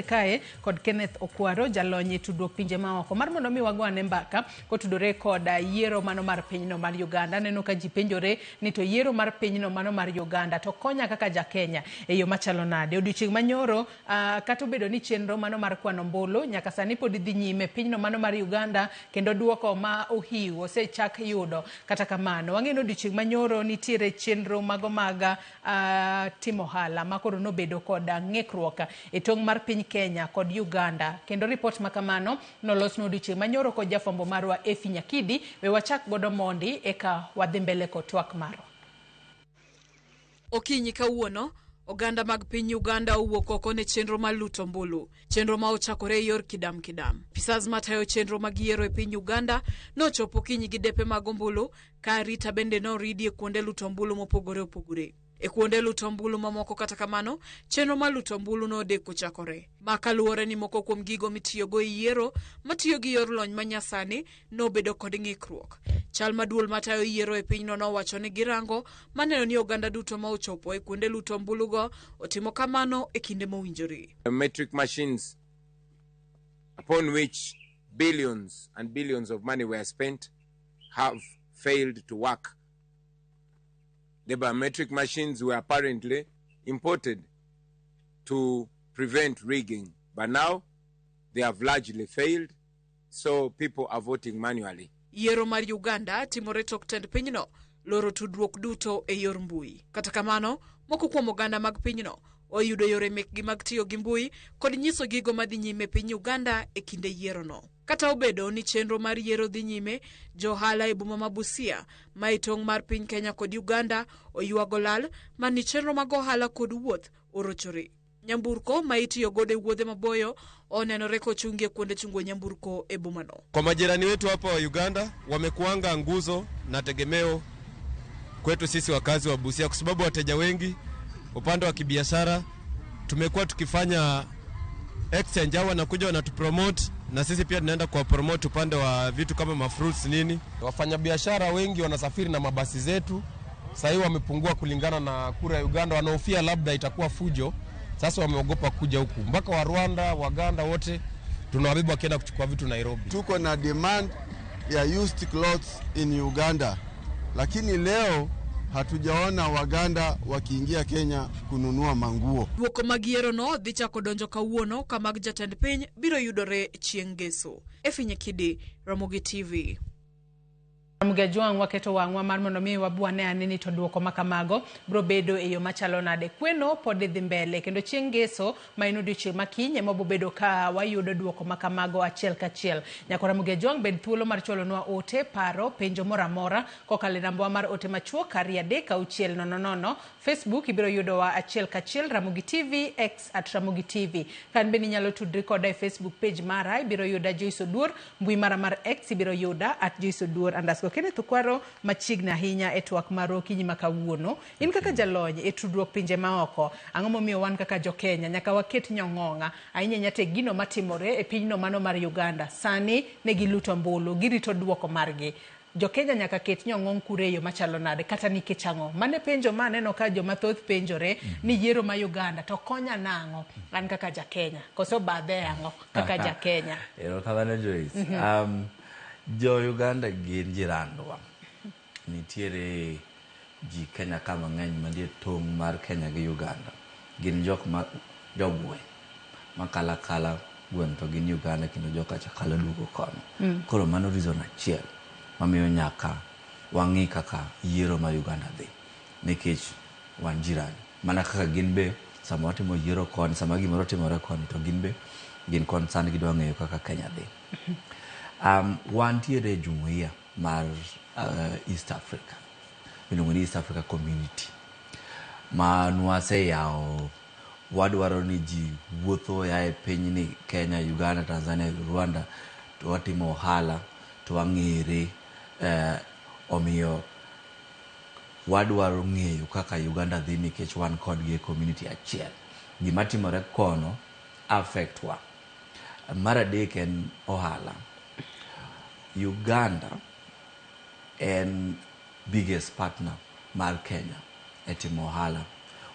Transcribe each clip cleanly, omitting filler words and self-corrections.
kae kod Kenneth Okwaro jalonyi tudruok pinje maoko mar mondo mi wagwane mbaka kotudore kod yiero mano mar pinyno mar Uganda. Neno ka ji penjore ni to yiero mar pinyno mano mar Uganda to konya kaka ja Kenya e yo machalo nade. Odiochieng' manyoro kata obedo ni chenro mano mar kwano ombulu nyaka sani pod dhi nyime pinyno mano mar Uganda kendo duoko ma ohiu osechak yudo. Kata kamano wang'eyo odiochieng' manyoro nitiere chenro mago mag timo ohala makoro nobedo kod ng'ikruok e tong' mar piny Kenya kod Uganda. Kendo report makamano nolos no odiochieng' manyoro kod jafwambo marwa Efi Nyakidi. We wachak godo mondi eka wadhi mbele kod twak maro. Okinyi kawuono oganda mag piny Uganda owuok oko ne chenro mar luto ombulu. Chenro ma ochakore e yor kidam kidam. Pisas matayo chenro mag yiero e piny Uganda nochopo okinyi gi depe mag ombulu ka arita bende noridi e kuonde luto ombulu mopogore opogore. E kuonde luto ombulu mamoko kata kamano, chenro mar luto ombulu nodeko chakore. Makaluwore ni moko kuom gigo mitiyogo e yiero matiyo gi yor lony manyasani nobedo kod ng'ikruok. Chal maduol matayo yiero e pinyno nowacho ni girango maneno ni oganda duto ma ochopo e kuonde luto ombulu go otimo kamano e kinde mowinjore. Metric machines upon which billions and billions of money were spent have failed to work. The biometric machines were apparently imported to prevent rigging, but now they have largely failed, so people are voting manually. Yiero mar Uganda timore tok tend pinyno loro tudruok duto e yor mbui. Kata kamano, moko kuom oganda mag pinyno oyudo yore mekgi mag tiyo gi mbui kod nyiso gigo madhi nyime piny Uganda e kinde yiero no. Kata obedo ni chenro mar yiero dhi nyime, johala e boma ma Busia ma e tong' mar piny Kenya kod Uganda oyuago lal mani chenro mag ohala kod wuoth orochore. Nyamburko ma itiyo godo e wuodhe maboyo onenore kochungie kuonde chungo nyamburko e boma no. Kwa majirani wetu hapa wa Uganda wamekuanga nguzo na tegemeo kwetu sisi wakazi wa Busia kwa sababu wateja wengi upande wa kibiashara tumekuwa tukifanya exchange au wanakuja wanatupromote na sisi pia tunaenda kwa promote upande wa vitu kama mafruits nini. Wafanyabiashara wengi wanasafiri na mabasi zetu. Sasa hivi wamepungua kulingana na kura ya Uganda, wanaofia labda itakuwa fujo. Sasa wameogopa kuja huku. Mpaka wa Rwanda, Waganda wote tunawabeba wakienda kuchukua vitu Nairobi. Tuko na demand ya used clothes in Uganda. Lakini leo hatujaona Waganda wakiingia Kenya kununua manguo. Duoko mag yiero no dhi chako donjo kawuono ka mag jatend piny biro yudore chieng' ngeso. Efi Nyakidi, Ramogi TV. Mgejwang waketo wangwa mar mondo mi wabwane anini to duoko makamago bro bedo e yo machalo nade. Kweno pod dhi mbele kendo chieng' ngeso ma en odiochieng' makinye mobo bedo ka wayudo duoko makamago achiel kachiel. Nyakora Mgejwang bed thuolo mar chwalonwa ote paro penjo mora mora kokalo namba mar ote machuok 36000. Facebook ibiro yudo wa achiel kachiel Ramogi TV X @Ramogi TV. Kan beni nyalo tudri koda e Facebook page mara ibiro yuda Joyce Oduor, mbui mara mar X ibiro yuda @JoyceOduor_. Kenneth Okwaro machiegni ahinya e twak maro kinyi makawuono. In kaka jalony e tudruok pinje maoko, ang'o momiyo wan kaka jo Kenya nyaka waket nyong'ong'a ahinya nyate gino matimore e pinyno mano mar Uganda. Sani ne giluto ombulu, girito duoko margi. Jo Kenya nyaka ket nyong'ong kureyo machalo nade kata nikech ang'o. Mane penjo maneno ka joma thoth penjore ni yiero ma Uganda to konya nang'o an kaka ja Kenya. Koso badhe ang'o kaka ja Kenya. Kamano Joyce. Jo Uganda gin jirandwa. Nitiere ji Kenya kama ng'eny mandie tong' mar Kenya gi Uganda. Gin jok ma jogwe makala kala gwen to gin Uganda kendo joka chakala dugo kono. Koro mano reason achiel mamiyo nyaka wang'i kaka yiero ma Uganda dhi. Nikech wan jirani. Mana kaka gin be sama watimo yiero koni, sama gimoro timore koni to gin be gin concern gidwa ng'eyo kaka Kenya dhi. Wantiere jumuiya mar East Africa. Iluongo ni East Africa Community. Ma nwase yao wadwaro ni ji wuotho ya e piny ni Kenya, Uganda, Tanzania, Rwanda to watimo ohala to wang'ere omiyo wadwaro ng'eyo kaka Uganda dhi nikech wan kod gi community achiel. Gima timore kono affect wa. Mar adek en ohala. Uganda en biggest partner mar Kenya e timo ohala.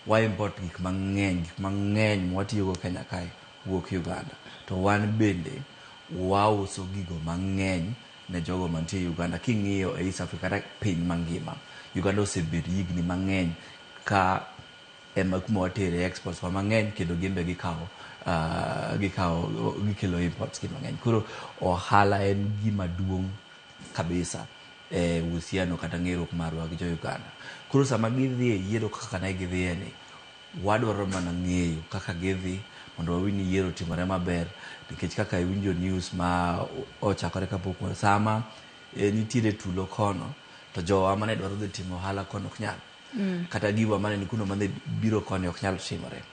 Wa import gik mang'eny mwatiyogo Kenya kae wuok Uganda. To wan bende wauso gigo mang'eny ne jogo mantie Uganda. King'iyo e East Africa kata piny mangima, Uganda osebedo higni mang'eny ka ema kuma watere exports wa mang'eny, kendo gimbe gikelo imports gi mang'eny. Koro ohala en gima duong' kabisa e uhusiano kata ng'eruok marwa gi jo-Uganda. Koro sama gidhi e yiero kaka ne gidhiye ni, wadwaro mana ng'eyo kaka gidhi mondo wawinj ni yiero timore maber, nikech kaka iwinjo news ma ochakore kapok sama nitiere tulo kono, to jowa mane dwaro dhi timo ohala kono ok nyal. Kata giwa mane ni kuno mane biro koni ok nyal timore.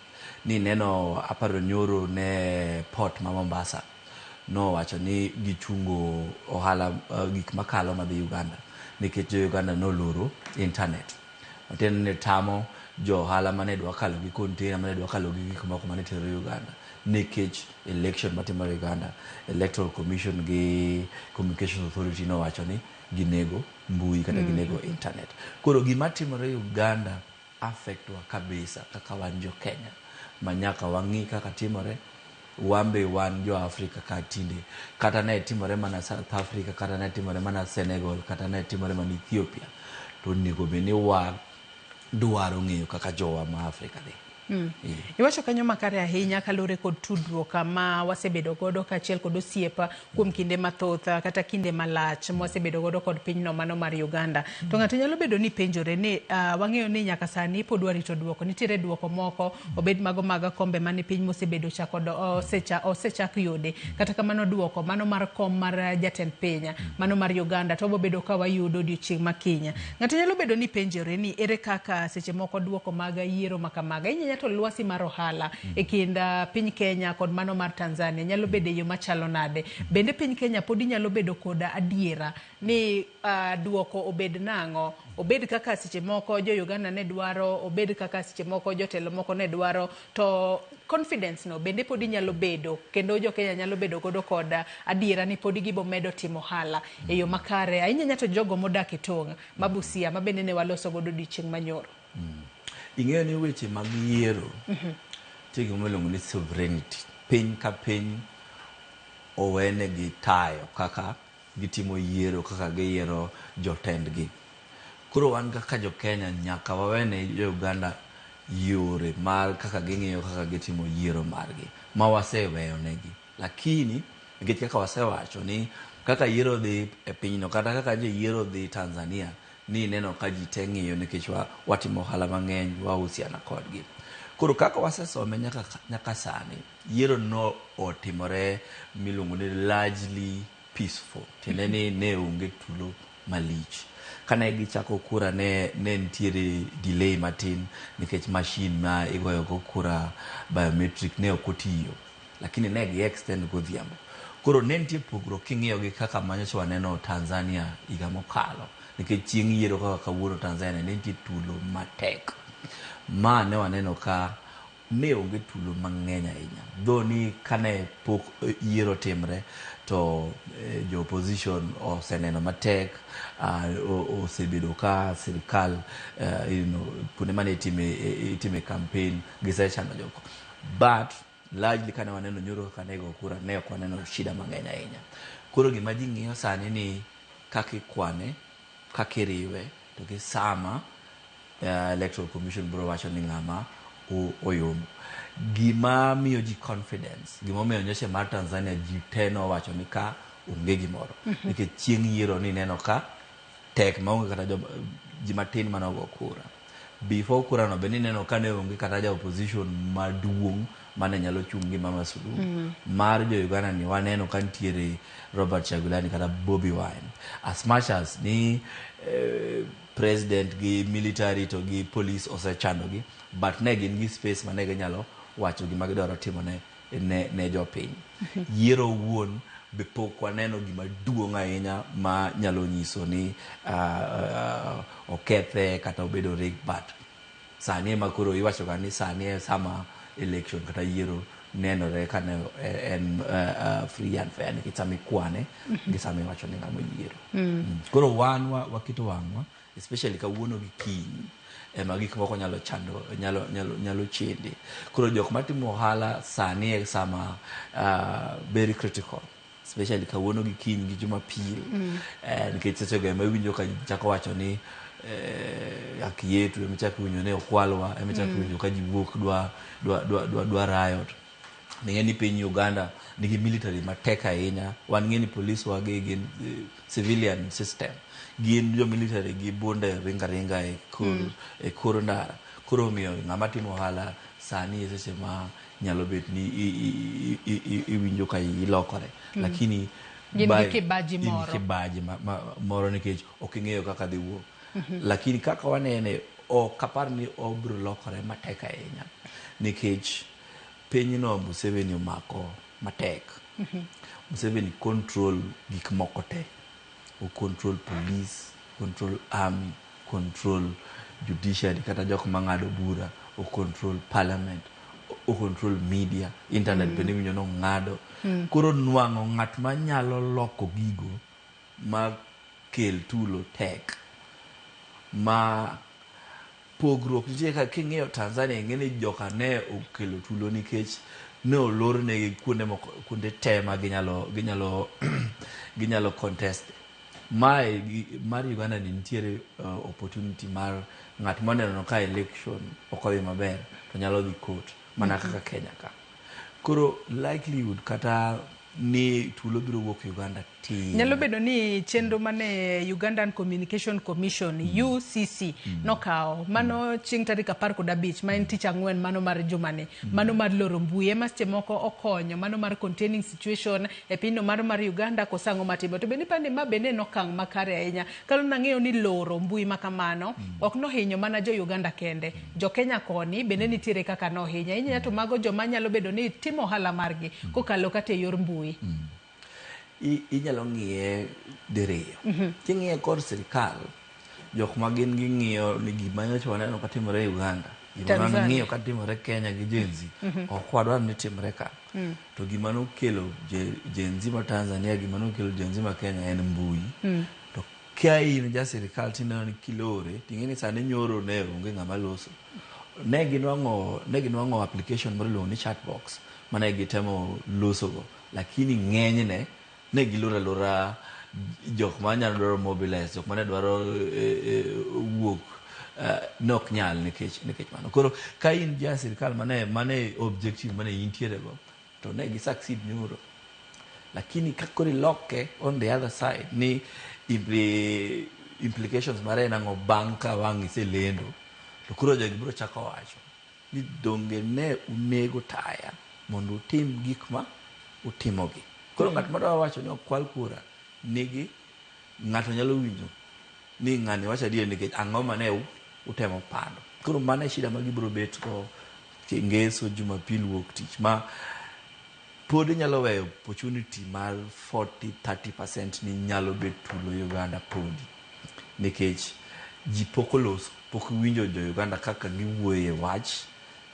Ni neno aparo nyoro ne port ma Mombasa no wacho ni gichungo ohala gik makalo madhi Uganda nikech jo-Uganda noloro internet. Matiende ne tamo jo ohala mane dwa kalo gi container, mane dwa kalo gi gik moko mane tero Uganda nikech election matimore Uganda. Electoral Commission gi Communications Authority no wacho ni ginego mbui kata ginego internet. Koro gima timore Uganda affect wa kabisa kaka wan jo Kenya, manyaka wang'i kaka timore. Wambe wan jo Afrika ka tinde, kata ne timore mana South Africa, kata ne timore mana Senegal, kata ne timore mana Ethiopia, to nego beni wa dwaro ng'eyo kaka jowa ma Afrika dhi. Iwacho kanyo makare ahinya kalure kod tudruok ma wasebedo godo kaachiel kod osiepa kuom kinde mathoth kata kinde malach wasebedo godo kod pinyno mano mar Uganda. To ng'ato nyalo bedo ni penjore ni wang'eyo ni nyaka sani pod warito duoko. Nitiere duoko moko obed mago mag kombe mani piny mosebedo chako osechak yude. Kata kamano duoko mano mar kom mar jatend piny mano mar Uganda to bobedo ka wayudo odiochieng' makinya. Ng'ato nyalo bedo ni penjore ni ere kaka seche moko duoko mag yiero makamaga to lwasi mar ohala e kind piny Kenya kod mano mar Tanzania nyalo bedo yo machalo nade. Bende piny Kenya pod nyalo bedo kod adiera ni duoko obed nang'o, obed kaka seche moko jo Uganda ne dwaro, obed kaka seche moko jotelo moko ne dwaro, to confidence no bende pod nyalo bedo kendo jo Kenya nyalo bedo godo kod adiera ni pod gibo medo timo ohala e yo makare ahinya to jogo modak e tong' ma Busia ma bende ne waloso godo odiochieng' manyoro. Ing'eyo ni weche mag yiero tigi miluongo ni sovereignty, piny ka piny owene gi tayo kaka gitimo yiero, kaka giyiero jotendgi. Koro wan kaka jo Kenya nyaka wawene jo Uganda yore mar kaka ging'iyo kaka gitimo yiero margi ma waseweyo negi. Lakini nikech kaka wasewacho ni kaka yiero dhi e pinyno kata kaka je yiero dhi Tanzania, ni neno ka ji te ng'iyo nikech watimo ohala mang'eny, wahusiana kodgi. Koro kaka wasesome nyaka sani, yiero no otimore miluongo ni largely peaceful. Tiende ni ne onge tulo malich. Kane gichako kura ne nitiere delay matin nikech machine ma igoyo go kura biometric ne ok otiyo, lakini ne gi extend godhiambo. Koro ne nitie pogruok king'iyo gi kaka manyocha waneno Tanzania higa mokalo, nikech chieng' yiero kaka kawuono Tanzania ne nitie tulo matek. Ma ne waneno ka ne onge tulo mang'eny ahinya. Though ni kane pok yiero timre to jo opposition oseneno matek, osebedo ka sirikal kuonde mane itime campaign gisechano joko. But largely kane waneno nyoro kaka nego kura ne ok waneno shida mang'eny ahinya. Koro gima ji ng'iyo sani ni kaka ikwane, kaka iriwe, to gi sama Electoral Commission biro wacho ni ng'ama oyombo. Gima miyo ji confidence, gima miyo nyoche mar Tanzania ji teno wacho ni ka onge gimoro. Nikech chieng' yiero ni neno ka tek maonge kata ji matin manogo kura. Before kura no beni neno ka ne onge kata ja opposition maduong' mane nyalo chung' gi Mama Suluhu. Mar jo Uganda ni waneno ka nitiere Robert Chagulani kata Bobby Wine. As much as ni president gi military to gi police osechandogi, but ne gin gi space mane ginyalo wacho gima gidwaro timo ne jopiny. Yiero wuon be pok waneno gima duong' ahinya ma nyalo nyiso ni okethe kata obedo rigged, but sani ma koro iwacho ga ni sani sama election kata yiero nenore ka en free and fair nikech sami kwane gi sami wacho ni ng'amo yiero. Koro wan wakito wang'wa especially kawuono gi kiny ema gik moko nyalo chando nyalo chende. Koro jok matimo ohala sani e sama very critical, especially kawuono gi kiny gi Jumapil, nikech seche go ema iwinjo ka chako wacho ni akietu ema chako winjo ne okwalwa, ema chako winjo ka ji wuok dwa riot. Ng'eni piny Uganda nigi military matek ahinya. Wan ng'eni police wa gin civilian system, gin jo military gi bunde ringa e kor ndara. Koro miyo ng'ama timo ohala sani seche ma nyalo bet ni iwinjo ka ilokore, lakini kibaji moro nikech ok ing'eyo kaka dhi wuok. Lakini kaka wanene ok apar ni obiro lokore matek ahinya, nikech pinyno Museveni omako matek. Museveni control gik moko te. O control police, control army, control judiciary kata jok mang'ado bura, o control parliament, o control media, internet bende winjo no ng'ado. Koro nwang'o ng'at ma nyalo loko gigo ma kel tulo tek. Ma pogruok nitie ka king'eyo Tanzania ng'eni joka ne okelo tulo nikech ne olor ne kuonde te ma ginyalo contest. Mar Uganda ni nitiere opportunity mar ng'at maneno ka election okodhi maber to nyalo dhi court mana kaka Kenya ka. Koro likelihood kata ni tulo biro wuok Uganda tin. Nyalo bedo ni chenro mane Ugandan Communication Commission UCC nokao mano chieng' tarik 15 ma en tich ang'wen mano mar jumane, mano mar loro mbui ema seche moko okonyo mano mar containing situation e pinyno mar Uganda kosango matimo. To bende pande ma bende nokang' makare ahinya kalo nang'eyo ni loro mbui makamano ok nohinyo mana jo Uganda kende, jo Kenya koni bende nitiere kaka nohinya inya to mago joma nyalo bedo ni timo ohala margi kokalo kata e yor mbui. Inyalo ng'iye diriyo. King'iye kod sirikal, jok ma gin ging'iyo ni gima nyocha waneno katimore e Uganda, gima ng'iyo katimore Kenya gi Gen Z, ok wadwar ni timre ka. To gima nokelo Gen Z ma Tanzania, gima nokelo Gen Z ma Kenya en mbui. To kia in ja sirikal tineno ni kilore, ting'eni sani nyoro ne onge ng'ama loso. Ne ginwang'o application moro iluongo ni chatbox mane gitemo loso go, lakini ng'enyne ne gilora jok ma nyalo dwaro mobilize, jok mane dwaro wuok nok nyal nikech mano. Koro ka in ja sirikal mane objective mane intiere go to ne gi succeed nyoro, lakini kakori loke on the other side ni implications mare nango banka wangi se lendo, to kuro jogi biro chako wacho ni donge ne unego taya mondo utim gik ma utimogi. Koro ng'at ma dwa wacho ni okwal kura nigi ng'ato nyalo winjo ni ng'ani wacho adier nikech ang'o mane utemo pando. Koro mana shida ma gibiro bet go Ngeso Jumapil wuok tich ma pod nyalo weyo opportunity mar 40-30% ni nyalo bet tulo Uganda podi, nikech ji pokoloso pok winjo jo Uganda kaka giwuoye wach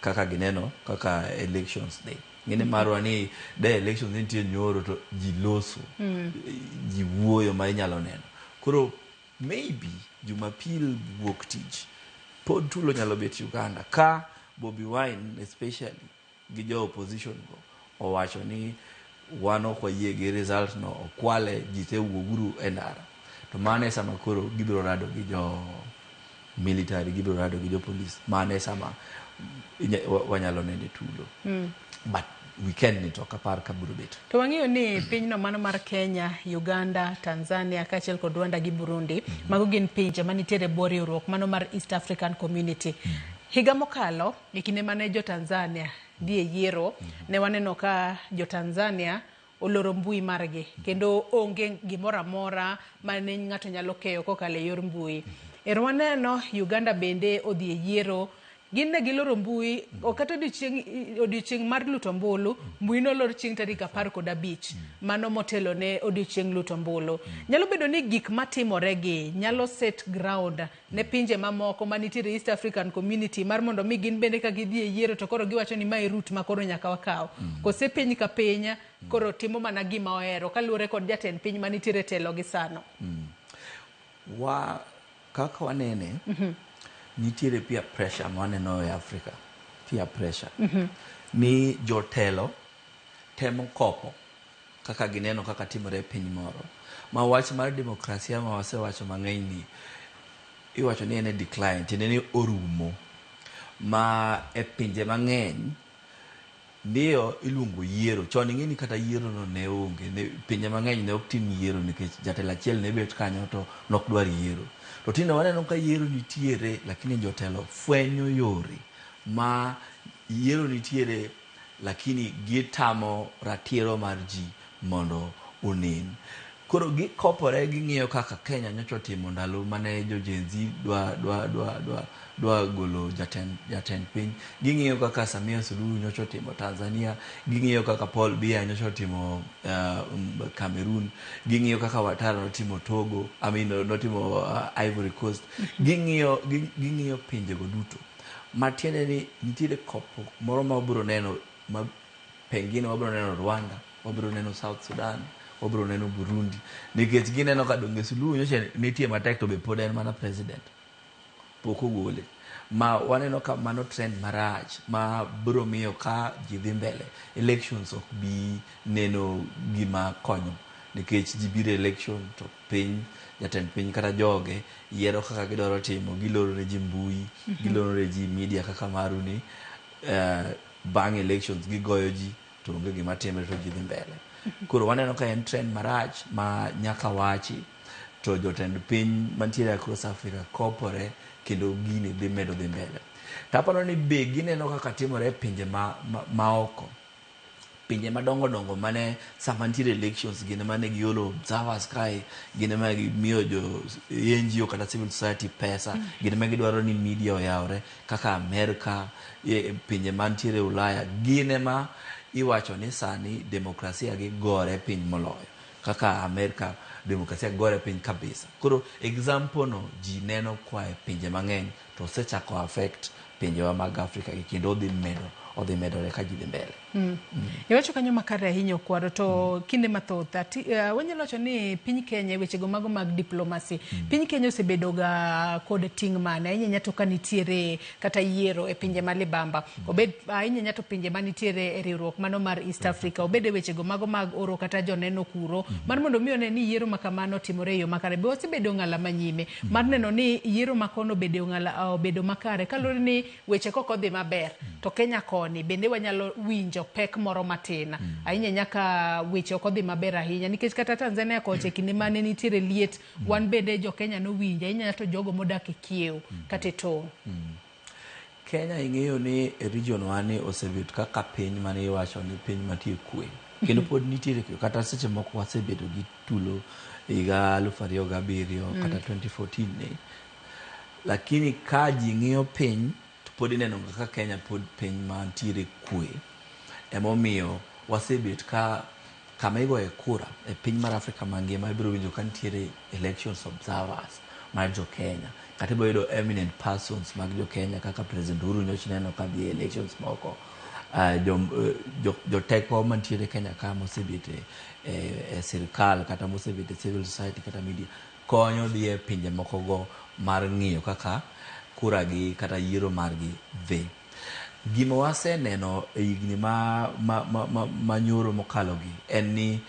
kaka gineno kaka elections day. Ngene marwa ni de elections nitie nyoro to ji loso, ji wuoyo ma inyalo neno. Koro maybe Jumapil wuok tich pod tulo nyalo bet Uganda ka Bobi Wine especially gi jo opposition go owacho ni wano kwa yie gi result no okwale ji te wuoguru e ndara. To mane sama koro gibiro rado gi jo military, gibiro rado gi jo police, mane sama wanyalo nende tulo. But we can talk apart kaburo bit. To wang'iyo ni pinyno mano mar Kenya, Uganda, Tanzania kaachiel kod Rwanda gi Burundi, mago gin pinje manitiere bor riwruok mano mar East African Community. Higa mokalo e kinde mane jo Tanzania dhi e yiero, ne waneno ka jo Tanzania oloro mbui margi kendo onge gimoro amora mane ng'ato nyalo keyo kokalo e yor mbui. Waneno Uganda bende odhi e yiero, gin ne giloro mbui okata odiochieng' mar luto mbulu, mbui nolor chieng' tarik 15 mano motelo ne odiochieng' luto mbulu. Nyalo bedo ni gik matimore gi nyalo set ground ne pinje mamoko manitiere East African Community mar mondo mi gin bende ka gidhi e yiero to koro giwacho ni mae route ma koro nyaka wakaw. Kose piny ka piny koro timo mana gima ohero kaluwore kod jatend piny manitiere telo gi sano. kaka wanene nitiere peer pressure maneno e Africa, peer pressure ni jotelo temo kopo kaka gineno kaka timore e piny moro ma wach mar demokrasia ma wasewacho mang'eny ni iwacho ni en decline, tiende ni orumo, ma e pinje mang'eny ndio iluongo yiero. Chon ing'eni kata yiero no ne onge, pinje mang'eny ne ok tim yiero nikech jatelo achiel ne bet kanyo to nok dwar yiero. To tinde waneno ka yiero nitiere, lakini jotelo fwenyo yore ma yiero nitiere, lakini gitamo ratiro mar ji mondo unen. Koro gikopore ging'iyo kaka Kenya nyocha timo ndalo mane jo Gen Z dwa golo jatend piny. Ging'iyo kaka Samia Suluhu nyocha timo Tanzania, ging'iyo kaka Paul Biya nyocha timo Cameroon, ging'iyo kaka Ouattara notimo Togo, notimo Ivory Coast. Ging'iyo pinje go duto. Matiende ni nitiere kopo moro ma wabiro neno, ma pengine wabiro neno Rwanda, wabiro neno South Sudan, wabiro neno Burundi, nikech gineno ka donge Suluhu nyocha nitie matek to be pod en mana president, pok ogole. Ma waneno ka mano trend marach ma biro miyo ka ji dhi mbele elections ok bi neno gima konyo, nikech ji biro election to piny jatend piny kata joge yiero kaka gidwaro timo, giloro ne ji mbui, giloro ne ji media kaka maru ni bang elections gigoyo ji to onge gima timre to ji dhi mbele. Koro waneno ka en trend marach ma nyaka wachi to jotend piny mantiere across Africa kopore kendo gini dhi medo dhi mbele. Tapano ni be gineno kaka timore e pinje ma oko, pinje madongo mane sama nitiere elections gine mane giolo observers kae, gine ma gimiyo jo NGO kata civil society pesa, gine ma gidwaro ni media oyawre kaka Amerika, pinje mantiere Ulaya, gine ma iwacho ni sani demokrasia gi gore piny moloyo kaka Amerika, demokrasia gore piny kabisa. Koro example no ji neno kwa e pinje mang'eny to sechako affect pinjewa mag Afrika kendo odhi medore ka ji dhi mbele. Iwacho kanyo makare ahinya kwaro to kinde mathoth wanyalo wacho ni piny Kenya weche go mago mag diplomacy piny Kenya osebedo ga kod ting' mane ahinya to kanitiere kata yiero e pinje malibamba obed ahinya to pinje manitiere e riwruok mano mar East Africa obed weche go mago mag oro kata joneno kuro mar mondo miyo ne ni yiero makamano timore yo makare be osebedo ng'ala manyime mar neno ni yiero makono obedo makare kalore ni weche koko dhi maber to Kenya koni bende wanyalo winjo pek moro matina ahinya nyaka weche ok odhi maber ahinya nikech kata Tanzania koche kinde mane nitiere liet wan bende jo Kenya no winjo ahinya to jogo modak e kiew kata to Kenya ing'eyo ni region wani osebet kaka piny mane iwacho ni piny matie kwe kendo pod nitiere kata seche moko wasebedo gi tulo higa 2007 kata 2014 ne, lakini ka ji ng'iyo piny to pod ineno kaka Kenya pod piny mantiere kwe. Emomiyo wasebet kama igoye kura e piny mar Afrika mangima ibiro winjo ka nitiere elections observers mar jo Kenya kata ibiro yudo eminent persons mag jo Kenya kaka President Uhuru nyocha neno ka dhi elections moko, jo teko mantiere Kenya ka mosebet e sirkal kata mosebet e civil society kata media konyo dhi e pinje moko go mar ng'iyo kaka kura gi kata yiero margi dhi. Gima waseneno e higni ma nyoro mokalo gi en ni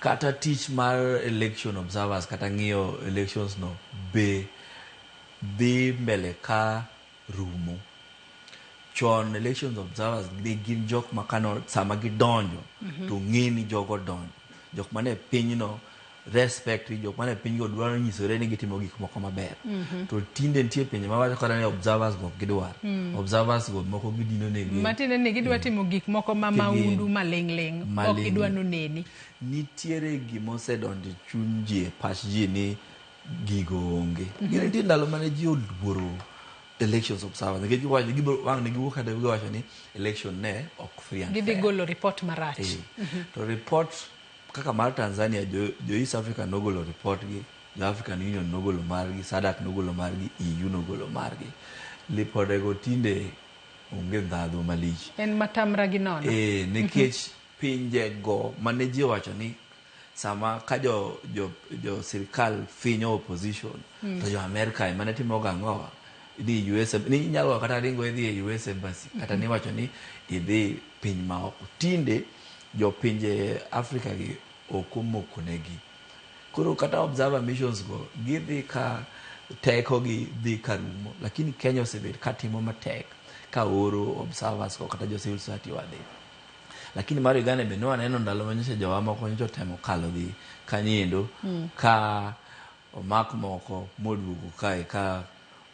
kata tich mar election observers kata ng'iyo elections no be dhi mbele ka rumo. Chon elections observers gin jok makano sama gidonjo to ng'eni jogo donjo, jok mane pinyno respect jok mane pinygo dwaro nyisore ni gitimo gik moko maber. To tinde nitie pinje ma wacho kata ni observers go gidwar observers go moko gidino negi matinde ne gidwa timo gik moko maundu maleng' ok gidwa noneni. Nitiere gima osedonjo chuny ji e pach ji ni gigo onge. Nitie ndalo mane ji oluoro elections observers nikech giwacho gibiro wang' ne giwuok kata giwacho ni election ne ok free and fair, gidhi golo report marach. To report kaka mar Tanzania jo East Africa nogolo report gi, jo African Union nogolo margi, SADC nogolo margi, EU nogolo margi. Lipode go tinde onge ndhadhu malich. En matamra gi nono. Nikech pinje go mane ji wacho ni sama ka jo sirikal finyo opposition to jo America mane timo gang'owa idhi US ni nyalo kata ringo idhi US embassy kata ni wacho ni idhi piny maoko. Tinde jo pinje Africa gi okomokonegi, koro kata observer missions go gidhi ka teko gi dhi karumo, lakini Kenya osebet katimo matek ka oro observers ko kata jo civil society wadhi. Lakini mar Uganda be no aneno ndalo manyise jowa moko nyocha temo kalo dhi kanyiendo ka omak moko moduogo kae ka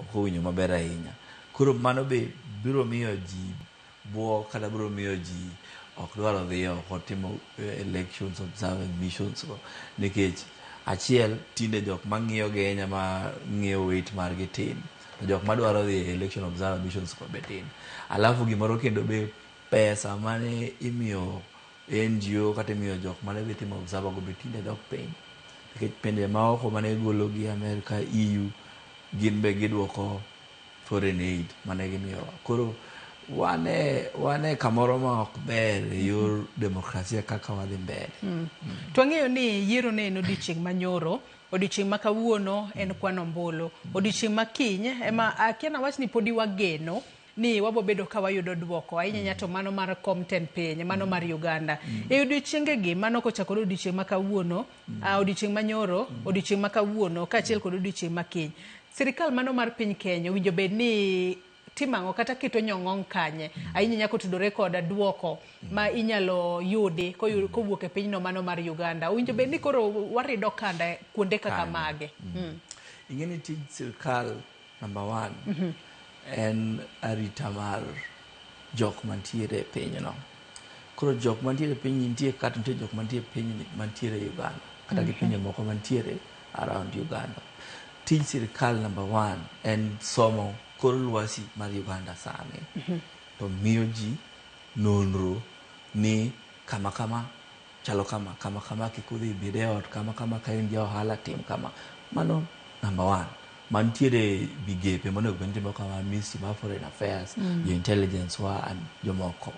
okowinjo maber ahinya. Koro mano be biro miyo ji buo kata biro miyo ji ok dwaro dhi oko timo elections observer missions go, nikech achiel tinde jok mang'iyo Kenya ma ng'iyo weight margi tin, to jok madwaro dhi election observer missions go be tin. Alafu gimoro kendo be pesa mane imiyo NGO kata imiyo jok mane dhi timo observer go be tinde dok piny, nikech pinje maoko mane golo gi America, EU gin be gidwoko foreign aid mane gimiyowa. Koro wane kamoro ma ok ber e yor demokrasia kaka wadhi mbele. Twang'eyo ni yiero ne en odiochieng' manyoro, odiochieng' ma kawuono en kwano ombulu, odiochieng' ma kiny ema akiana wach ni podi wageno ni wabo bedo ka wayudo duoko ahinya to mano mar Comten piny, mano mar Uganda. E odiochienge gi mano kochakore odiochieng' ma kawuono, odiochieng' manyoro, odiochieng' ma kawuono kaachiel kod odiochieng' ma kiny. Sirikal mano mar piny Kenya winjo bed ni timang'o kata keto nyong'ong kanye ahinya nyako tudore kod duoko ma inyalo yudi kowuok e pinyno mano mar Uganda. Winjo bed ni koro warido kanda kuonde kaka mage. Ingeni tij sirikal number 1 en arita mar jok mantiere e pinyno. Koro jok mantiere e piny nitie kata nitie jok mantiere e piny mantiere Uganda kata gi pinje moko mantiere around Uganda. Tij sirikal number 1 en somo kor lwasi mar Uganda sani, to miyo ji nonro ni kama kama chalo kama kikudhi bide ot kama ka in ja ohala tim kama. Mano number 1. Mantiere bigepe monego bende timo kama, Ministry of Foreign Affairs, intelligence wa jomoko.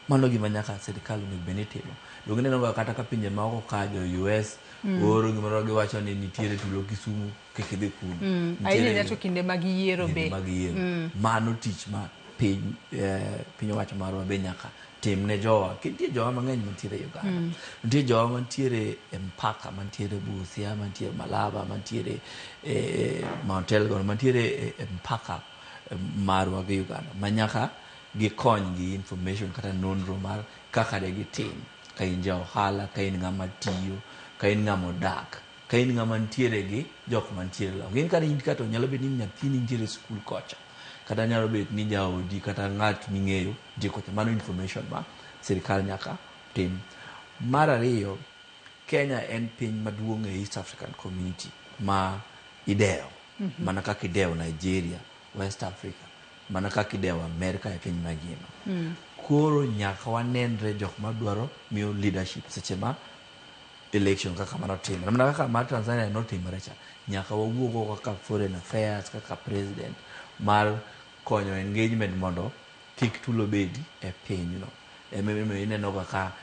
Mano gima nyaka sirikal onego bende timo. Dongene no kata ka pinje maoko ka jo US oro gimoro giwacho ni nitiere tulo Kisumu kikidhi kuno. Ahinya nyato kinde mag yiero be. Mano tich ma piny owacho marwa be nyaka tim ne jowa. Nitie jowa mang'eny mantiere Uganda. Nitie jowa mantiere e mpaka, mantiere Busia, mantiere Malaba, mantiere Mount Elgon, mantiere e mpaka marwa gi Uganda. Manyaka gikony gi information kata nonro mar kaka de gitim. Ka in ja ohala, ka in ng'ama tiyo, ka in ng'ama odak, ka in ng'ama ntiere gi jok mantiere lao. Gin kata in kata nyalo bet ni nyathini ntiere skul kocha, kata nyalo bet ni jaodi kata ng'at ming'eyo ntie kocha. Mano information ma sirikal nyaka tim. Mar ariyo, Kenya en piny maduong' e East African Community ma idewo, mana kaka idewo Nigeria, West Africa, mana kaka idewo America e piny magima. Koro nyaka wanenre jok madwaro miyo leadership seche ma election kaka mano timore. Mana kaka mar Tanzania notimore cha, nyaka wawuogo kaka foreign affairs, kaka president mar konyo engagement mondo kik tulo bedi e pinyno. Ineno kaka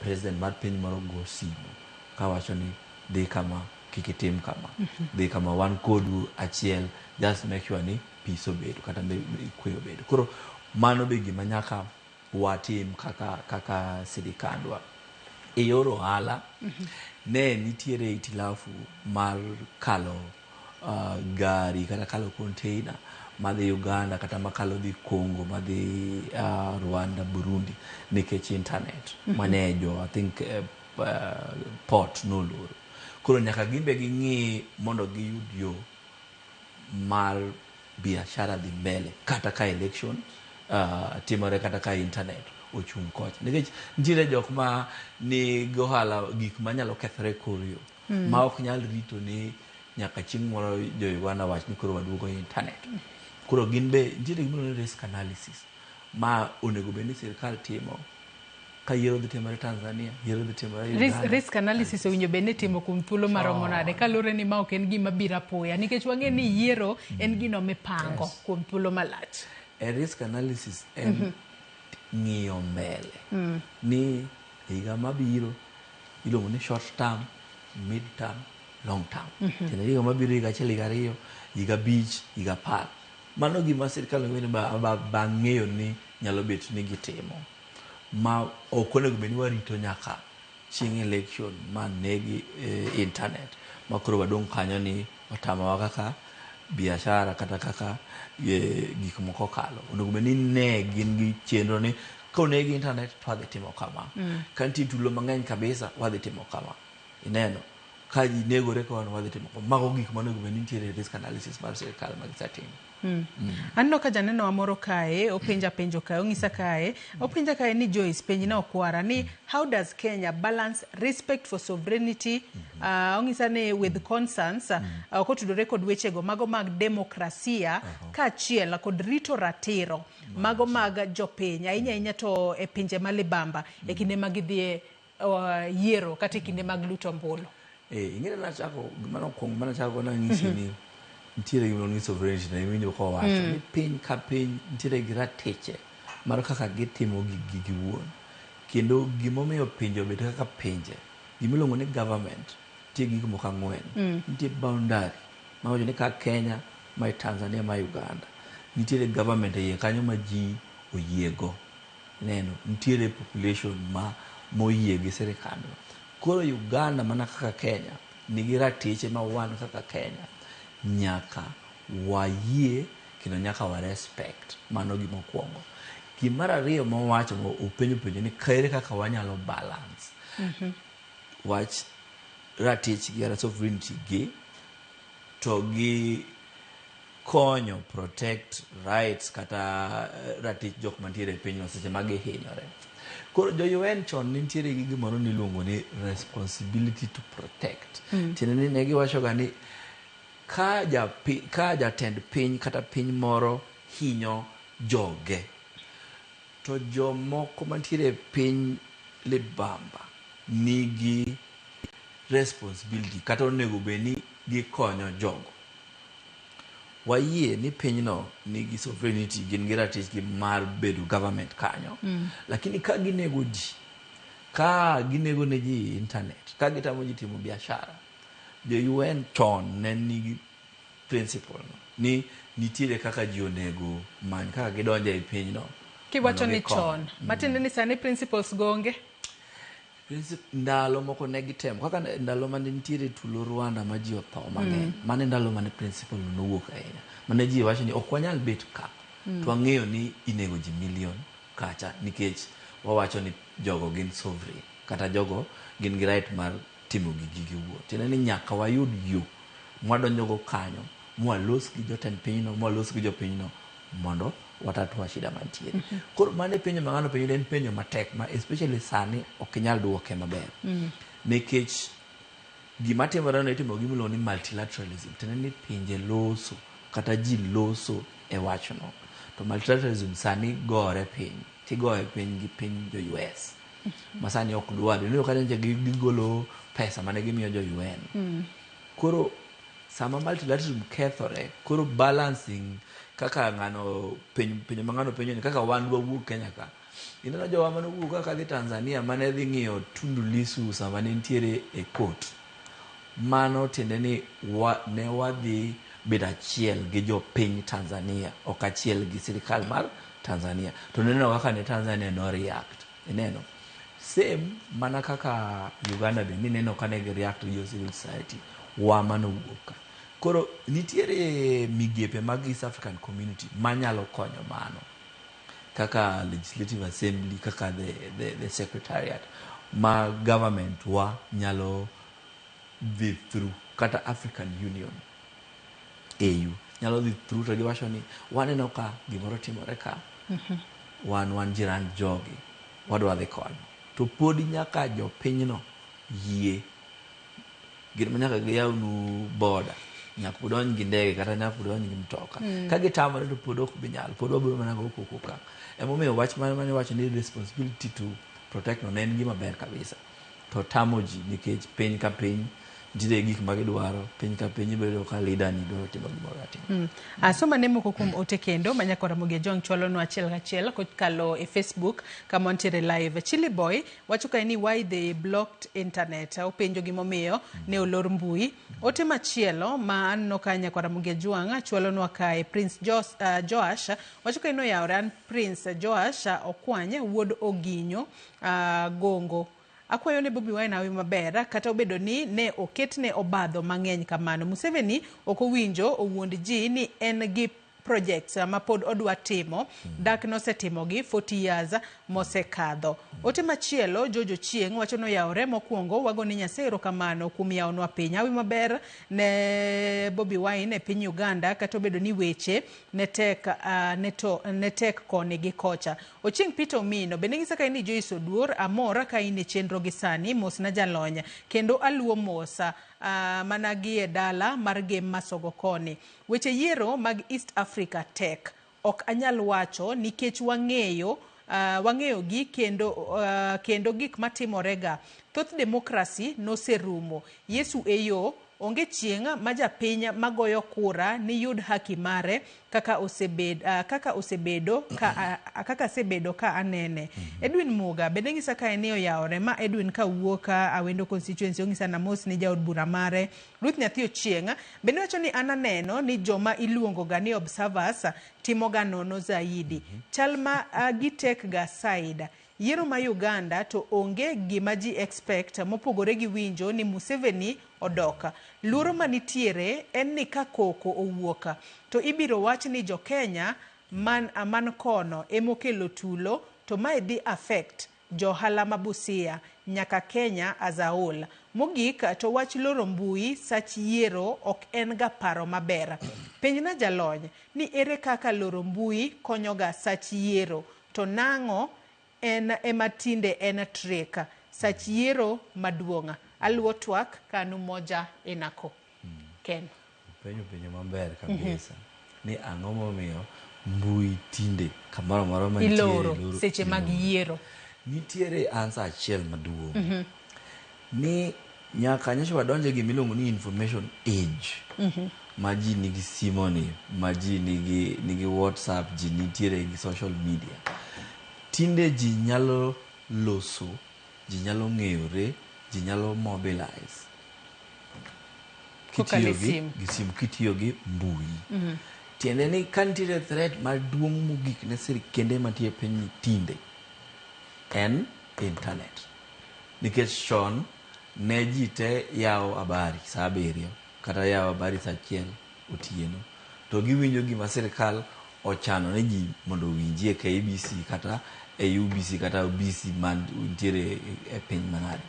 president mar piny moro go simu kawacho ni dhi kama kik itim kama, dhi kama wan kodu achiel, just make sure ni peace obedo kata kwe obedo. Koro mano be gima nyaka watim kaka sirikandwa. E yor ohala ne nitiere itilafu mar kalo gari kata kalo container madhi Uganda kata makalo dhi Congo, madhi Rwanda, Burundi nikech internet manejo I think port noloro. Koro nyaka gimbe ging'i mondo giyud yo mar biashara dhi mbele kata ka election timore kata ka internet ochung' kocha. Nikech nitiere jok ma ni gohala gik manyalo kethre koryo ma ok nyal rito ni nyaka chieng' moro jo Uganda wach ni koro waduogo internet. Koro gin be nitiere gimoro ni risk analysis ma onego bed ni sirikal timo ka yiero dhi timore Tanzania, yiero dhi timore Uganda. Risk analysis owinjo bed ni timo kuom thuolo maromo nade kalure ni ma ok en gima biro apoya, nikech wang'e ni yiero en gino mipango kuom thuolo malach. Risk analysis en ng'iyo mbele ni higa mabiro iluongo ni short term, mid term, long term. Tiende higa mabiro higa achiel, higa ariyo, higa abich, higa apar. Mano gima sirkal owinjo ba ng'eyo ni nyalo bet ni gitimo. Ma ok onego bed ni warito nyaka chieng' election ma negi internet. Ma koro wadong' kanyo ni watamawa kaka biashara kata kaka gik moko kalo. Onego bed ni ne gin gi chenro ni konegi internet to wadhi timo kama. Kanti tulo mang'eny kabisa wadhi timo kama. Ineno ka ji negore kono wadhi timo kama. Mago gik monego bed ni nitiere risk analysis mar sirkal mag setting. Anno ka janeno amoro kae openja penjo kae ong'isa kae openja kae ni Joyce penji na okwara ni how does Kenya balance respect for sovereignty ong'isa ni with concerns kotudore kod wechego mago mag demokrasia kaachiel kod rito ratiro mago mag jopiny ahinya to e pinje malibamba e kinde mag gidhie yiero kata e kinde mag luto ombulu. Ing'e na chako gimano kuong mana chako na ng'isi ni nitiere gimoro ni sovereignty na iwinjo ko wacho ni piny ka piny nitiere gi ratiche mar kaka gitimo gigi giwuon. Kendo gimomiyo pinje obed kaka pinje gimiluongo ni government tie gik moko ang'wen. Nitie boundary ma wacho ni ka Kenya, ma Tanzania, ma Uganda. Nitiere government e kanyo ma ji oyiego. Neno nitiere population ma moyie gi sirikal. Koro Uganda mana kaka Kenya nigi ratiche ma wan kaka Kenya nyaka wayie kendo nyaka wa respect. Mano gima kwongo. Gimar ariyo mowacho upenjo ni kere kaka wanyalo balance wach ratich gi sovereignty gi to gi konyo protect rights kata ratich jok mantiere e pinyno seche ma gihinyore. Koro jo UN chon nitiere gi gimoro niluongo ni responsibility to protect. Tiende ni ne giwacho ga ni ka jatend piny kata piny moro hinyo joge to jomoko mantiere piny libamba nigi responsibility kata onego bed ni gikonyo jogo. Wayie ni pinyno nigi sovereignty gin gi ratich gi mar bedo government kanyo. Lakini ka ginego ji, ka ginego ne ji internet, ka gitamo ji timo biashara, jo UN chon ne nigi principle ni nitiere kaka ji onego many kaka gidonje e pinyno. Kiwacho ni chon matiende ni sani principles gonge ndalo moko ne gitemo kaka ndalo mane nitiere tulo Rwanda ma ji otho mang'eny. Mane ndalo mane principle nowuok ahinya. Mane ji wacho ni ok wanyal bet ka to wang'eyo ni inego ji million kacha nikech wawacho ni jogo gin sovereign kata jogo gin gi right mar timo gigi giwuon. Tiende ni nyaka wayud yo mwadonjogo kanyo mwalos gi jotend pinyno mwalos gi jopinyno mondo watatua shida mantiere. Koro mane penjo mang'ano penjo en penjo matek ma especially sani ok inyal duoke maber. Nikech gima timore no itimo gimiluongo ni multilateralism. Tiende ni pinje loso kata ji loso e wachno. To multilateralism sani gore piny. Tigoye piny gi piny jo US. Masani ok dwar. Nino kata gigolo pesa mane gimiyo jo UN. Koro sama multilateralism kethore, koro balancing kaka ng'ano penjo mang'ano penjo ni kaka wan wawuok Kenya ka. Ineno jowa mane wuok kaka dhi Tanzania mane dhi ng'iyo Tundu Lissu sama ne nitiere e court. Mano tiende ni ne wadhi bedo achiel gi jo piny Tanzania, ok achiel gi sirikal mar Tanzania. To neno kaka ne Tanzania no react. Ineno same mana kaka Uganda be neno kane gi react gi civil society wa mano wuok. Koro nitiere migepe mag East African Community manyalo konyo mano. Kaka Legislative Assembly, kaka the Secretariat ma government wa nyalo dhi through kata African Union AU nyalo dhi through to giwacho ni waneno ka gimoro timore ka wan jiran jogi wadwa dhi konyo to pod nyaka jo pinyno yie gima nyaka giyawnu border nyaka udonj gi ndege kata nyaka udonj gi mtoka. Ka gitamore to pod ok binyal, pod wabiro mana go koko ka. Emomiyo wach mane wacho ni responsibility to protect no en gima ber kabisa. To tamo ji nikech piny ka piny nitiere gik ma gidwaro piny ka piny bedo ka leader ni dwaro timo gimoro atimo. Asoma ne moko kuom ote kendo manyako Ramogi Ajong chwalonwa achiel kachiel kokalo e Facebook kama nitiere live. Chili Boy wacho ka ni why they blocked internet, openjo gimomiyo ne olor mbui. Ote machielo ma anno ka nyako Ramogi Ajong chwalonwa ka e Prince Joash wacho ka ino yaore an Prince Joash okwanye wuod Oginyo Gongo. Akwayo ne Bobi Wine awi maber kata obedo ni ne oketne obadho mang'eny kamano. Museveni okowinjo owuond ji ni en gi projects ma pod odwa timo. Dak nosetimo gi 40 years mosekadho. Ote machielo Jojo Chieng wacho no yaore mokwongo wago ni Nyasaye erokamano kuom yaonwa piny. Awi maber ne Bobi Wine e piny Uganda kata obedo ni weche ne tek koni gi kocha. Ochieng Peter Omino bende ngisa ka ni Joyce Oduor amora ka ine chenro gi sani mos na jalonya kendo aluo mosa managi e dala mar game masogo koni. Weche yiero mag East Africa tek ok anyal wacho nikech wang'eyo gi kendo gik matimorega. Thoth demokrasi noserumo. Yesu eyo onge chieng' ma japiny magoyo kura ni yud haki mare kaka osebedo ka anene. Edwin Muga bende ngisa ka enio yaore ma Edwin ka wuoka Awendo constituency ongisa na mos ni jaod bura mare. Ruth Nyathi Ochieng bende wacho ni ananeno ni joma iluongo ga ni observers timo ga nono zaidi. Chalma gitek ga side. Yiero ma Uganda to onge gima ji expect mopogore gi winjo ni Museveni odoka. Luoro manitiere en ni ka koko owuoka to ibiro wach ni jo Kenya man kono emokelo tulo to mae dhi affect johala mabusia nyaka Kenya as a whole. Mogik to wach loro mbui sach yiero ok en ga paro maber. Penj na jalony ni ere kaka loro mbui konyo ga sach yiero to nang'o en ematinde en treka sach yiero maduong'a. Aluo twak kanu moja inako. Ken. Penyo maber kabisa. Ni ang'o momiyo mbui tinde kamoro moro manitiere iloro seche mag yiero. Nitiere answer achiel maduong'. Ni nyaka nyocha wadonje gi milongo ni information age. Ma ji nigi simoni, ma ji nigi WhatsApp, ji nitiere gi social media. Tinde ji nyalo loso, ji nyalo ng'eyore, ji nyalo mobilize. Kitiyo gi mbui. Tiende ni kanitiere threat maduong' mogik ne sirikende mantie piny tinde en internet. Nikech chon ne ji te yawo habari saa 7 kata yawo habari saa 1 otieno. To giwinjo gima sirikal ochano ne ji mondo winjie KBC kata e UBC kata UBC man nitiere e piny manade.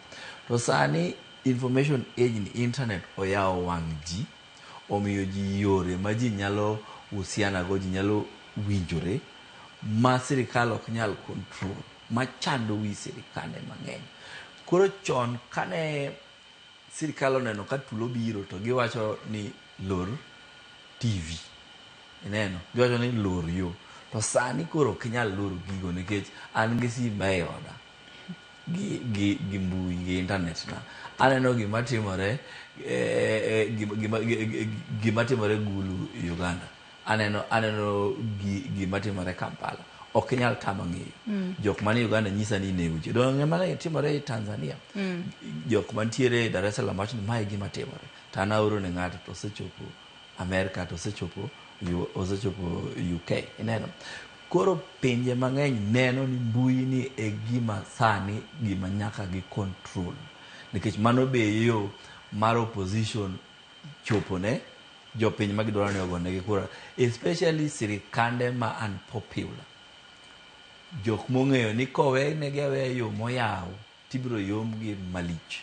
To sani information age ni internet oyawo wang' ji, omiyo ji yore ma ji nyalo usiana go, ji nyalo winjore ma sirikal ok nyal control, ma chando wi sirikande mang'eny. Koro chon kane sirikal oneno ka tulo biro to giwacho ni lor TV. Ineno, giwacho ni lor yo. To sani koro ok nyal loro gigo nikech an gi simba e oda gi mbui gi internet na. Aneno gima timore gima timore Gulu Uganda. Aneno gima timore Kampala. Ok nyal tama ng'eyo. Jok mani Uganda nyisa ni nego ji. Donge mane timore e Tanzania. Jok mantiere Dar es Salaam wacho ni mae gima timore. Tanaoro ne ng'ato to osechopo Amerika, to osechopo UK. Ineno. Koro pinje mang'eny neno ni mbui ni e gima sani gima nyaka gi control. Nikech mano be yo mar opposition chopo ne jopiny ma gidwaro ni ogone gi kura. Especially sirikande ma unpopular. Jok mong'eyo ni kowe ne gawe yo moyaw tibiro yom gi malich.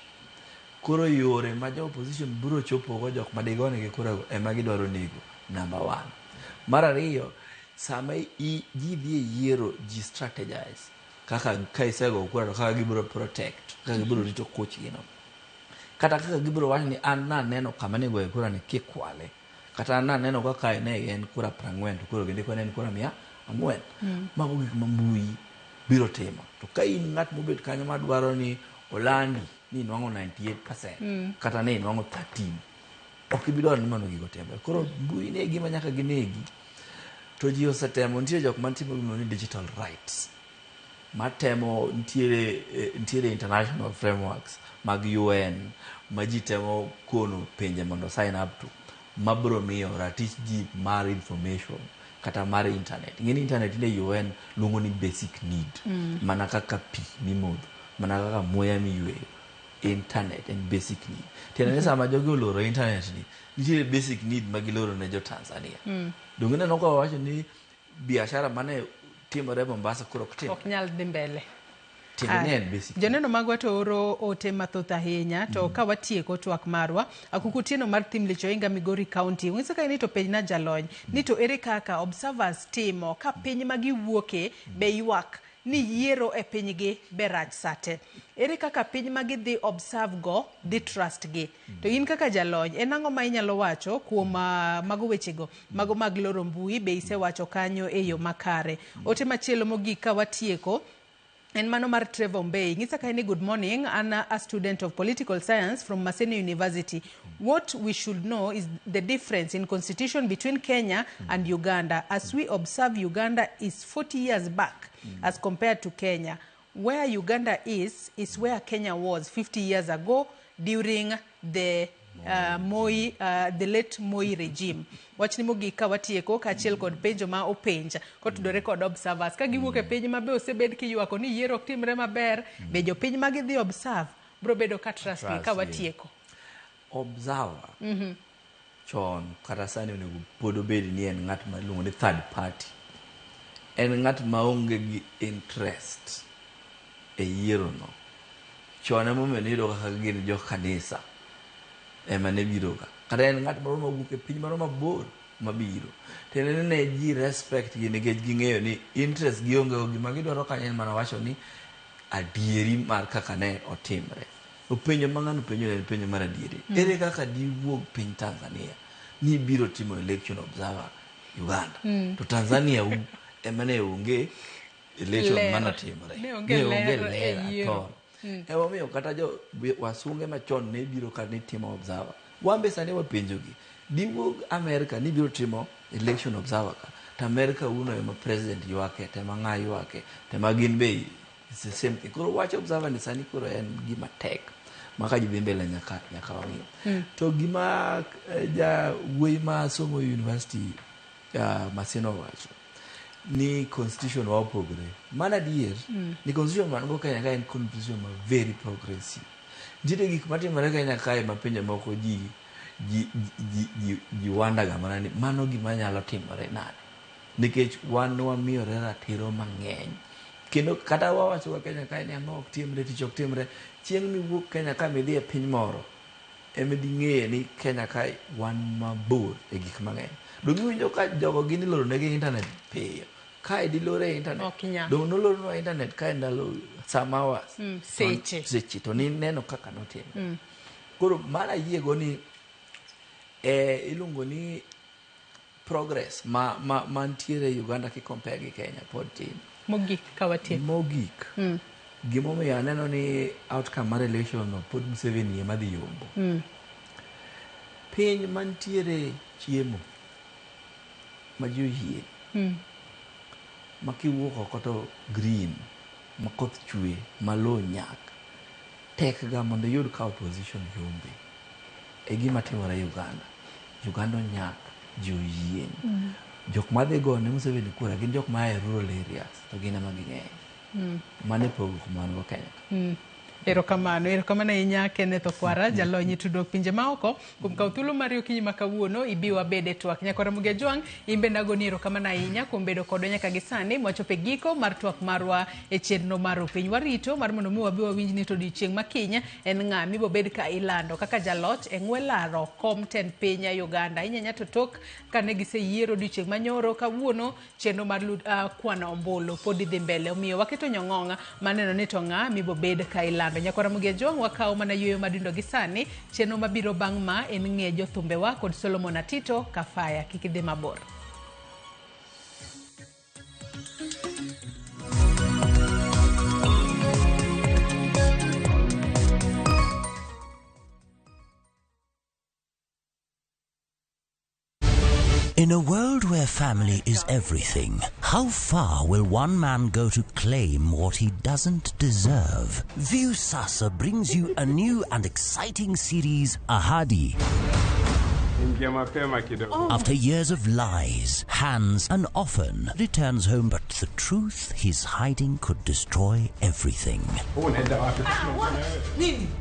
Koro yore ma jo opposition biro chopo go jok ma digone gi kura ema gidwaro nego. Number 1. Mar ariyo, sama ji dhi yiero ji strategize kaka kaisego kura kaka gibiro protect, kaka gibiro rito coach gino. Kata kaka gibiro wacho ni an naneno kama ne goye kura ni kikwale. Kata an naneno kaka ne en kura 40 to kuro gindiko ne en kura 100. Mago gik ma mbui biro timo. To ka in ng'at mobet kanyo madwaro ni olandi ni nwang'o 98% kata ne nwang'o 13 ok ibidwaro ni mano gigo tembe. Koro mbui ne gima nyaka ginegi. To ji osetemo, nitie jok mantimo gima ni digital rights matemo, nitiere international frameworks mag UN ma ji temo kono pinje mondo sign up to, mabro miyo ratich ji mar information kata mar internet. Ngeni internet ne UN luongo ni basic need, mana kaka pi mimodho, mana kaka muya miyweyo. Internet and basic need. Tena sama jogi oloro internet ni, nitiere basic need magiloro ne jo Tanzania. Dungine noko wacho ni biashara mane timore Mombasa kuro kutim ok nyal dhi mbele. Basic. Joneno magwa to oro ote mathoth ahinya to ka watieko twak marwa akukutieno mar tim licho inga Migori County. Ng'isa ka ni to piny na jalony ni to ere kaka observers timo ka piny magiwuoke be ywak ni yiero e pinygi berach sate. Ere kaka piny magidhi observe go dhi trust gi. To in kaka jalony en ang'o ma inyalo wacho kuom mago wechego mago mag loro mbui be isewacho kanyo e yo makare. Ote machielo mogik ka watieko en mano mar Trevor Mbei. Ng'isa ka ni good morning, Anna, a student of political science from Maseno University. What we should know is the difference in constitution between Kenya and Uganda. As we observe, Uganda is 40 years back as compared to Kenya. Where Uganda is where Kenya was 50 years ago during the the late Moi regime. Wachni mogik ka watieko kaachiel kod penjo ma openja kotudore kod observers ka giwuok e piny mabe osebed kiyuako ni yiero ok timre maber, be jo piny magidhi observe bro bedo ka trust ka watieko. Observer chon kata sani onego pod obed ni en ng'at ma iluongo ni third party. En ng'at maonge gi interest e yiero no. Chon emomiyo niyudo kaka gin jo kanisa ema ne biro ka. Kata en ng'at moro mawuok e piny moro mabor mabiro. Tene ne ji respect gi nikech ging'eyo ni interest gi onge gima gidwaro kanyo en mana wacho ni adieri mar kaka ne otimre. Openjo mang'ano penjo ne penjo mar adieri. Ere kaka diwuog piny Tanzania ni biro timo election observer Uganda. To Tanzania ema ne onge election manotimre. Ne onge ler to. Ewa miyo kata jo wasunge machon ne biro ka ni timo observer. Wambe sani wapenjogi. Diwuog America ni biro timo election observer ka. To America uno ema president yuake, tema ng'a yuake, tema gin be it's the same thing. Kuro watch observer ni sani kuro en gima tek. Maka jidhi mbele nyaka wang'io. To gima ja wuoyi ma somo university Maseno wacho ni constitution wa opogore. Mana dier ni constitution man go Kenya ka en constitution ma very progressive. Jide gik matimore Kenya kae mapenjo moko ji wanda ga mana ni mano gima nyalo timore nade. Nikech wan wamiyore ratiro mang'eny. Kendo kata wawacho wa Kenya kae ni ang'o ok timre tich ok timre. Chieng' miwuok Kenya ka midhi e piny moro emedi ng'eye ni Kenya kae wan mabor e gik mang'eny. Dongi winjo ka jogo gini loro negi internet piyo. Kae di lore internet. Dongi noloro no internet kae ndalo some hours. Seche. To ni neno kaka notim. Koro mana yiego ni iluongo ni progress mantiere Uganda ki compare gi Kenya pod tin. Mogik ka watieko. Mogik. Gimomiyo aneno ni outcome mar election no pod Museveni ema dhi yombo. Piny mantiere chiemo ma ji oyie. Ma kiwuok oko to green, ma koth chwe, ma lo nyak. Tek ga mondo yud ka opposition yombe. E gima timore Uganda. Uganda nyak, ji oyieng. Jok madhi go ne Museveni kura gin jok ma e rural areas to gin ema ging'eny. Mane pogo kumano Kenya. Erokamano ahinya Kenneth Okwara, jalony tudruok pinje maoko, kuom kawo thuolo mar okinyi ma kawuono ibi wabed e twak. Nyakora Muge Jwang, imbe nagoni erokamano ahinya kuom bedo kodwa nyaka gi sani mwachopo e giko mar twak marwa e chenro mar piny. Warito mar mondo mi wabi wawinj ni to odiechieng' ma kiny en ng'a mibo bed ka ilando kaka jaloch e ng'we laro kom tend piny Uganda. Inyanya to tok kane giseyiero odiechieng' manyoro kawuono chenro mar kwano ombulu pod dhi mbele. Omiyo waketo nyong'ong'a maneno ni to ng'a mibo bed ka ilando. Nyakora Muge Jwang wakawo mana yueyo madindo gi sani. Chenro mabiro bang' ma en ng'e jothumbewa kod Solomon Atito Kafaya. Kik idhi mabor. In a world where family is everything, how far will one man go to claim what he doesn't deserve? Viusasa brings you a new and exciting series, Ahadi. After years of lies, Hans, and often returns home, but the truth he's hiding could destroy everything.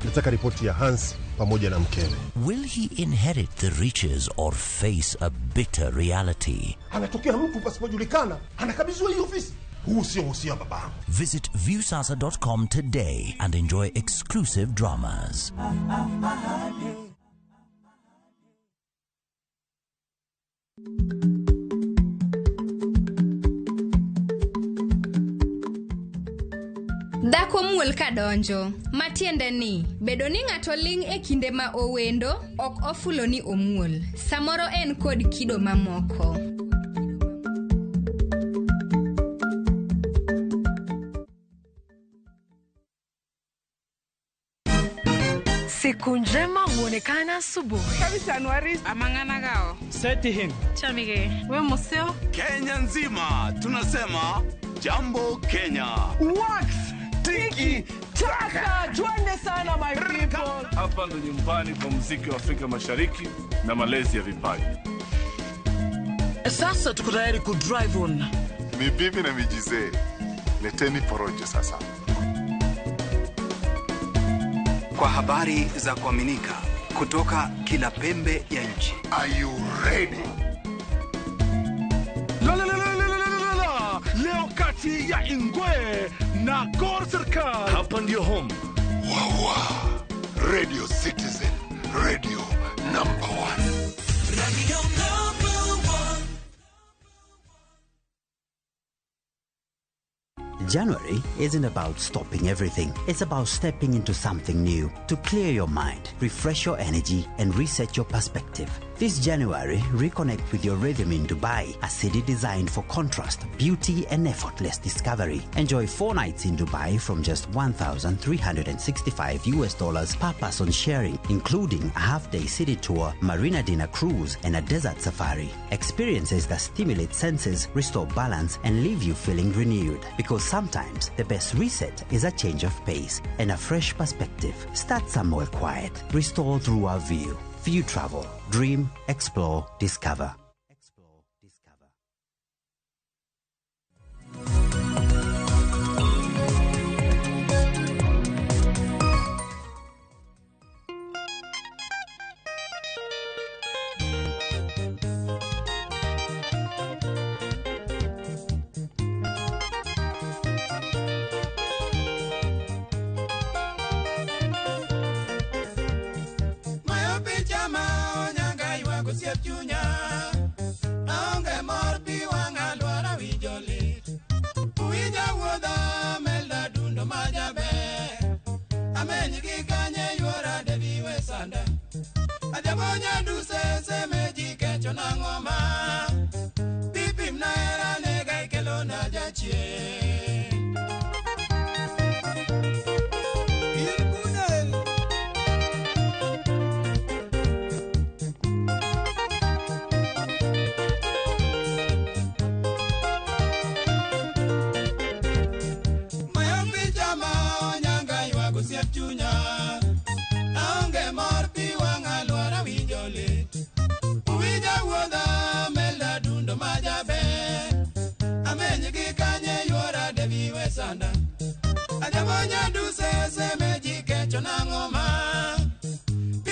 Nataka ripoti ya Hans pamoja na mkewe. Will he inherit the riches or face a bitter reality? Anatokea mtu pasipojulikana, anakabidhiwa hii ofisi. Huu sio usia baba. Visit viusasa.com today and enjoy exclusive dramas. Dhako muol kadonjo, matiende ni, bedo ni ng'ato ling' e kinde ma owendo, ok ofulo ni omuol. Samoro en kod kido mamoko. Siku njema huonekana asubuhi. Kabisa Anuari Amangana gao. Seti hin Chamige. We museo. Kenya nzima tunasema jambo Kenya. Wax Tiki Taka. Twende sana my people. Hapa ndo nyumbani kwa muziki wa Afrika Mashariki na malezi ya vipaji. Sasa tuko tayari ku drive on. Mibibi na mijize. Leteni porojo sasa. Kwa habari za kuaminika kutoka kila pembe ya nchi. Are you ready? Leo kati ya Ingwe na Gor Serikali. Hapa ndio home. Wawa. Radio Citizen. Radio number 1. Radio number 1. January isn't about stopping everything. It's about stepping into something new to clear your mind, refresh your energy, and reset your perspective. This January, reconnect with your rhythm in Dubai, a city designed for contrast, beauty, and effortless discovery. Enjoy 4 nights in Dubai from just $1,365 per person sharing, including a half-day city tour, marina dinner cruise, and a desert safari. Experiences that stimulate senses, restore balance, and leave you feeling renewed. Because sometimes the best reset is a change of pace and a fresh perspective. Start somewhere quiet. Restore through our view. View Travel. Dream, explore, discover.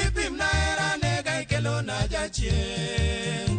Pipim na era nega ikelo na jachie.